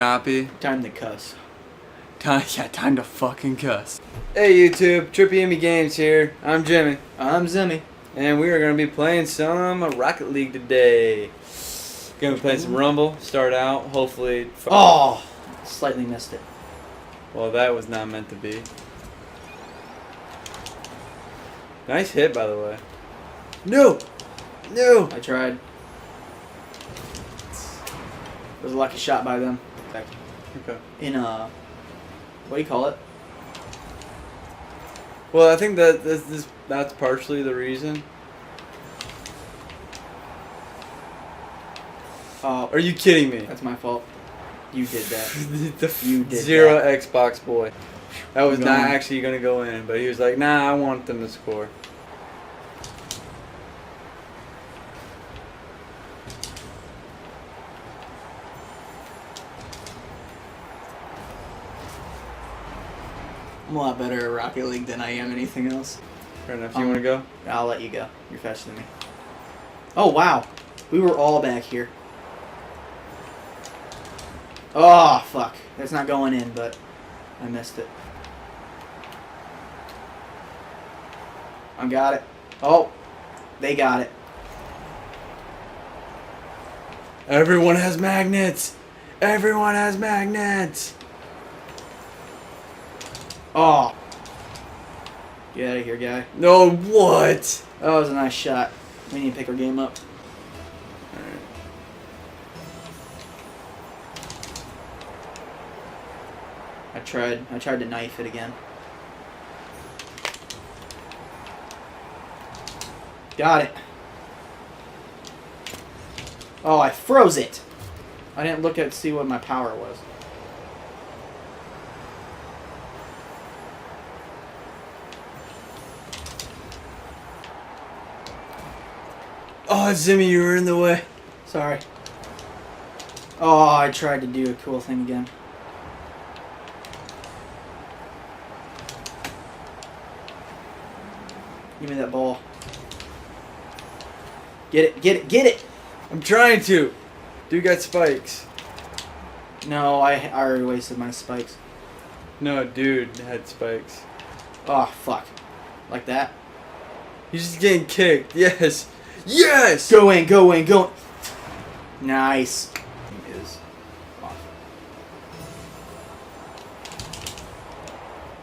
Happy? Time to cuss. Time to fucking cuss. Hey YouTube, Trippy Emmy Games here. I'm Jimmy. I'm Zimmy. And we are going to be playing some Rocket League today. Going to be playing some Rumble. Start out, hopefully. Oh! Slightly missed it. Well, that was not meant to be. Nice hit, by the way. No! No! I tried. It was a lucky shot by them. Okay. In what do you call it? Well, I think that that's partially the reason. Oh, Are you kidding me? that's my fault. You did that. The You did zero that. Xbox boy. That was I'm not going. actually going to go in, but he was like, nah, I want them to score. I'm a lot better at Rocket League than I am anything else. Fair enough. You want to go? I'll let you go. You're faster than me. Oh, wow. We were all back here. Oh, fuck. That's not going in, but I missed it. I got it. Oh, they got it. Everyone has magnets. Everyone has magnets. Oh. Get out of here, guy. No, what? Oh, that was a nice shot. We need to pick our game up. Alright. I tried to knife it again. Got it. Oh, I froze it. I didn't look at see what my power was. Oh, Zimmy, you were in the way. Sorry. Oh, I tried to do a cool thing again. Give me that ball. Get it, get it, get it! I'm trying to. Dude got spikes. No, I already wasted my spikes. No, dude had spikes. Oh, fuck. Like that? He's just getting kicked. Yes. Yes! Go in, go in, go in. Nice. Is off.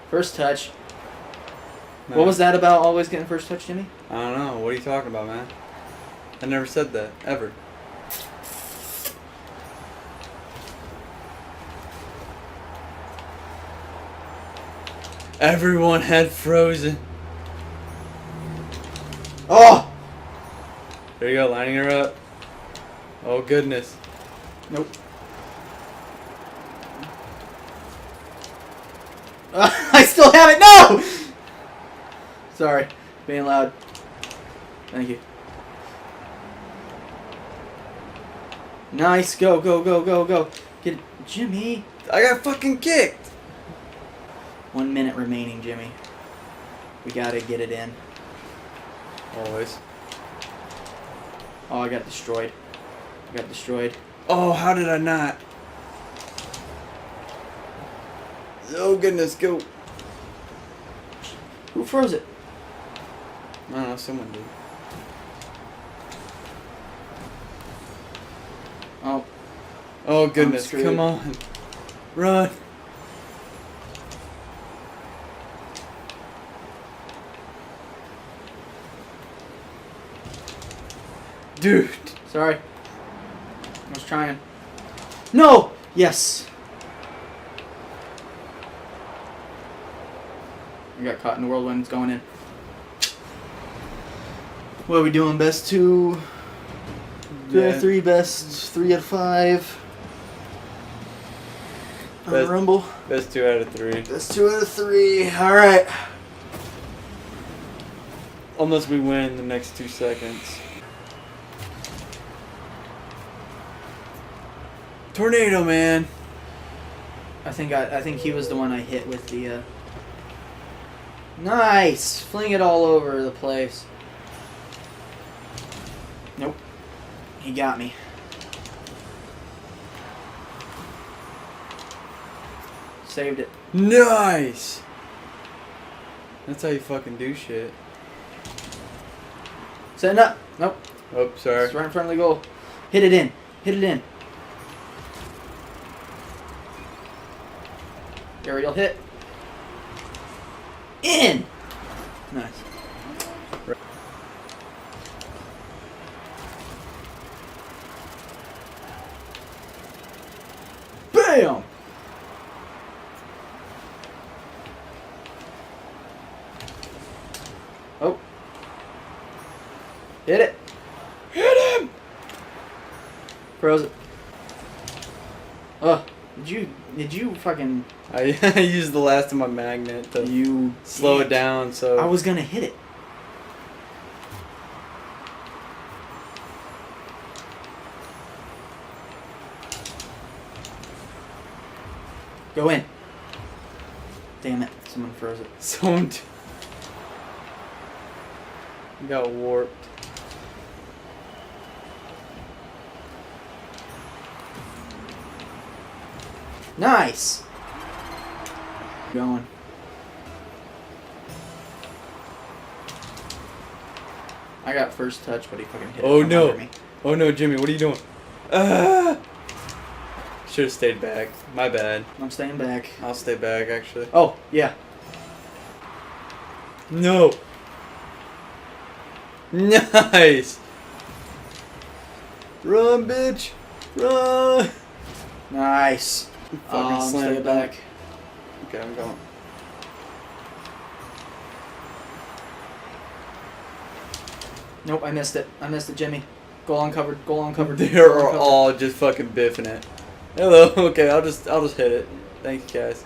First touch. No. What was that about always getting first touch, Jimmy? I don't know. What are you talking about, man? I never said that. Ever. Everyone had frozen. Oh! There you go, lining her up. Oh, goodness. Nope. I still have it. No! Sorry. Being loud. Thank you. Nice. Go, go, go, go, go. Get it. Jimmy. I got fucking kicked. 1 minute remaining, Jimmy. We gotta get it in. Always. Oh, I got destroyed. I got destroyed. Oh, how did I not? Oh, goodness, go. Who froze it? I don't know, someone did. Oh. Oh, goodness, screwed. come on. Run. Dude. Sorry. I was trying. No! Yes! I got caught in the whirlwind. It's going in. What are we doing? Best two? Two out of three? Best 3 out of 5? On the Best- Rumble? Best 2 out of 3. Best 2 out of 3. Alright. Unless we win the next 2 seconds. Tornado, man. I think he was the one I hit with the Nice! Fling it all over the place. Nope. He got me. Saved it. Nice! That's how you fucking do shit. Setting up. Nope. Oh, sorry. It's right in front of the goal. Hit it in. Hit it in. Aerial hit. In! Nice. Bam! Oh. Hit it. Hit him! Froze it. Did you fucking... I used the last of my magnet to You... slow dick. it down, so... I was gonna hit it. Go in. Damn it. Someone froze it. Someone got warped. Nice! Going. I got first touch, but he fucking hit it Oh, from no. under me. Oh no, Jimmy, what are you doing? Ah! Should have stayed back. My bad. I'm staying back. I'll stay back, actually. Oh, yeah. No! Nice! Run, bitch! Run! Nice. Fucking slam stay it back. Okay, I'm going. Nope, I missed it. I missed it, Jimmy. Goal uncovered. Goal uncovered. They goal are uncovered. all just fucking biffing it. Hello. Okay, I'll just hit it. Thank you, guys.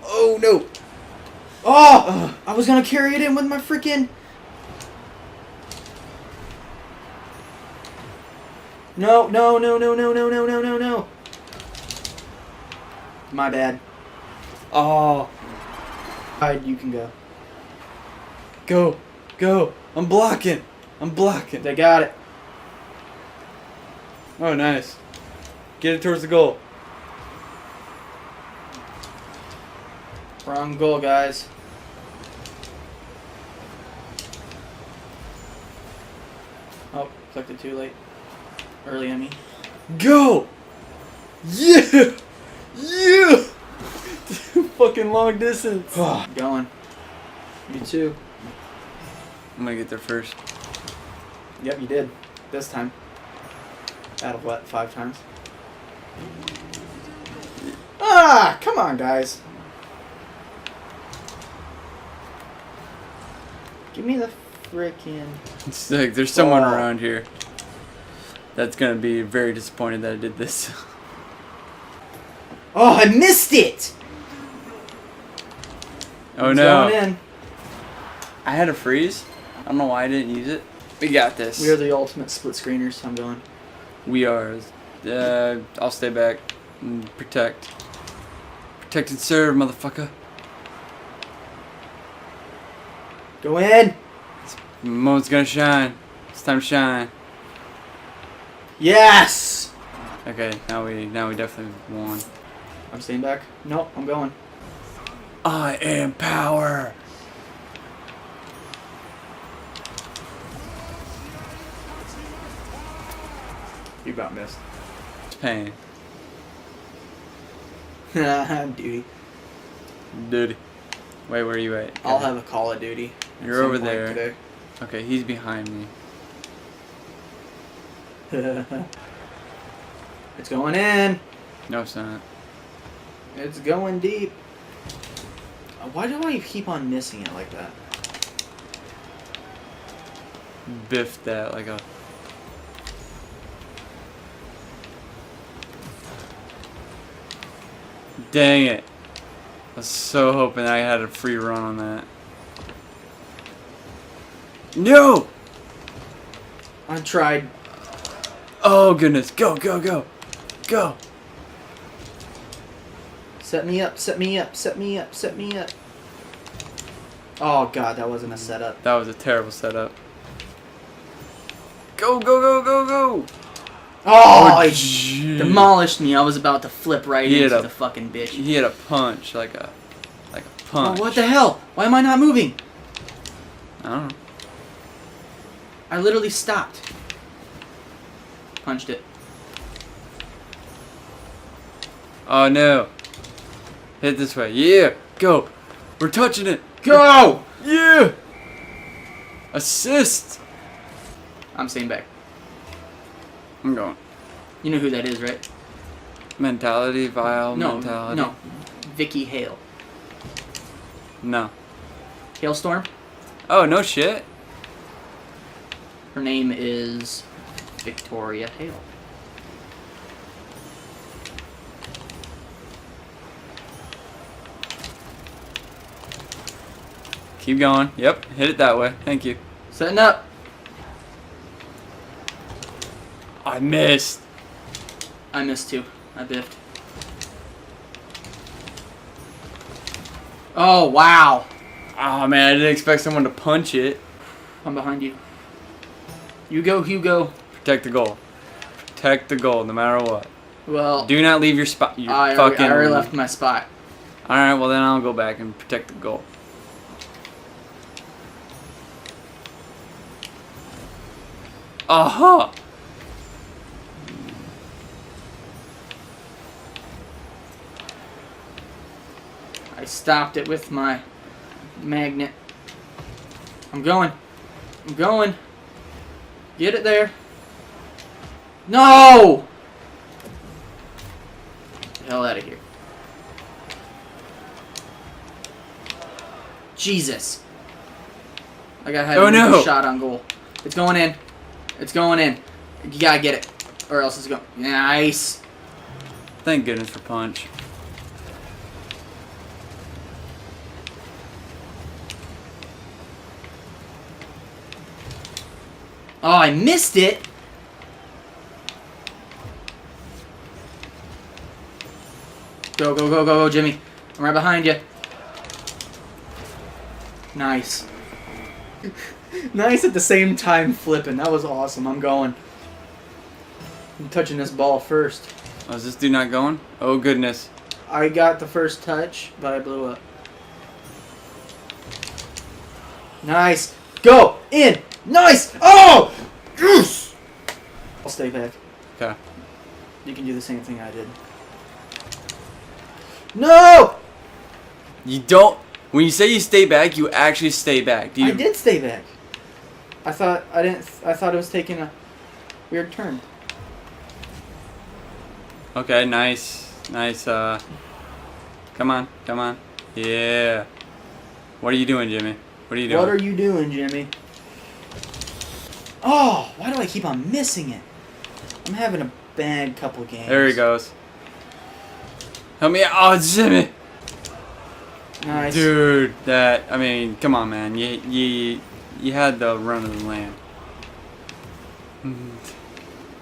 Oh no! Oh! I was gonna carry it in with my freaking... No, no, no, no, no, no, no, no, no, no. My bad. Oh, Alright, you can go. go, go! I'm blocking. I'm blocking. They got it. Oh, nice. Get it towards the goal. Wrong goal, guys. Oh, clicked it too late. Early, I mean. Go! Yeah! Yeah! Fucking long distance. Going. You too. I'm gonna get there first. Yep, you did. This time. Out of what, 5 times? Ah! Come on, guys. Give me the frickin'... It's like there's someone Oh. around here that's gonna be very disappointed that I did this. Oh, I missed it! Oh It's no! going in. I had a freeze. I don't know why I didn't use it. We got this. We are the ultimate split screeners. I'm going. We are. I'll stay back and protect. Protect and serve, motherfucker. Go in! Moment's gonna shine. It's time to shine. Yes! Okay, now we definitely won. I'm staying back. Nope, I'm going. I am power. You about missed. It's pain. Duty. Dude. Wait, where are you at? I'll have a Call of Duty. at You're some over point there. Today. Okay, he's behind me. It's going in. No, it's not. It's going deep. Why do I keep on missing it like that? Biffed that like a. Dang it. I was so hoping I had a free run on that. No! I tried. Oh goodness. Go, go, go. Go. Set me up, set me up, set me up, set me up. Oh god, that wasn't a setup. That was a terrible setup. Go, go, go, go, go. Oh, he jeez. demolished me. I was about to flip right He hit into a- the fucking bitch. He hit a punch, like a Oh, punch. what the hell? Why am I not moving? I don't know. I literally stopped. Punched it. Oh no. Hit this way. Yeah. Go. We're touching it. Go! Yeah. Assist. I'm staying back. I'm going. You know who that is, right? Mentality, vile No, mentality. no. Vicky Hale. No. Hailstorm? Oh, no shit. Her name is Victoria Hale. Keep going. Yep. Hit it that way. Thank you. Setting up. I missed. I missed too. I biffed. Oh, wow. Oh man, I didn't expect someone to punch it. I'm behind you. You go, Hugo. Protect the goal. Protect the goal, no matter what. Well, Do not leave your spot. Your I fucking. already left my spot. All right. Well, then I'll go back and protect the goal. Aha! I stopped it with my magnet. I'm going. I'm going. Get it there. No! Get the hell out of here. Jesus. I gotta have Oh, a no. shot on goal. It's going in. It's going in. You gotta get it. Or else it's going. Nice. Thank goodness for punch. Oh, I missed it. Go, go, go, go, go, Jimmy. I'm right behind you. Nice. Nice at the same time flipping. That was awesome. I'm going. I'm touching this ball first. Oh, is this dude not going? Oh goodness. I got the first touch, but I blew up. Nice. Go! In! Nice! Oh! Yes! I'll stay back. Okay. You can do the same thing I did. No! You don't. When you say you stay back, you actually stay back. Do you? I did stay back. I thought I didn't. I thought it was taking a weird turn. Okay. Nice. Nice. Come on. Come on. Yeah. What are you doing, Jimmy? What are you doing? What are you doing, Jimmy? Oh, why do I keep on missing it? I'm having a bad couple games. There he goes. Help me out. Oh, Jimmy. Nice. Dude, that. I mean, come on, man. You had the run of the land.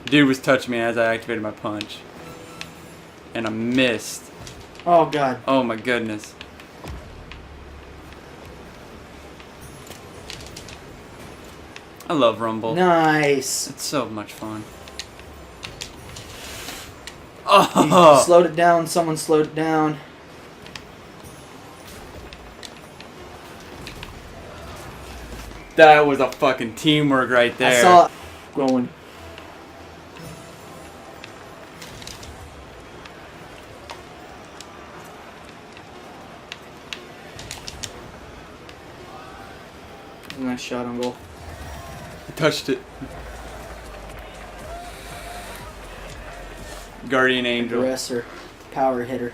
Dude was touching me as I activated my punch, and I missed. Oh God. Oh my goodness. I love Rumble. Nice. It's so much fun. You Oh, slowed it down. Someone slowed it down. that was a fucking teamwork right there. I saw it going. Nice shot on goal. I touched it. Guardian Angel. Aggressor. Power hitter.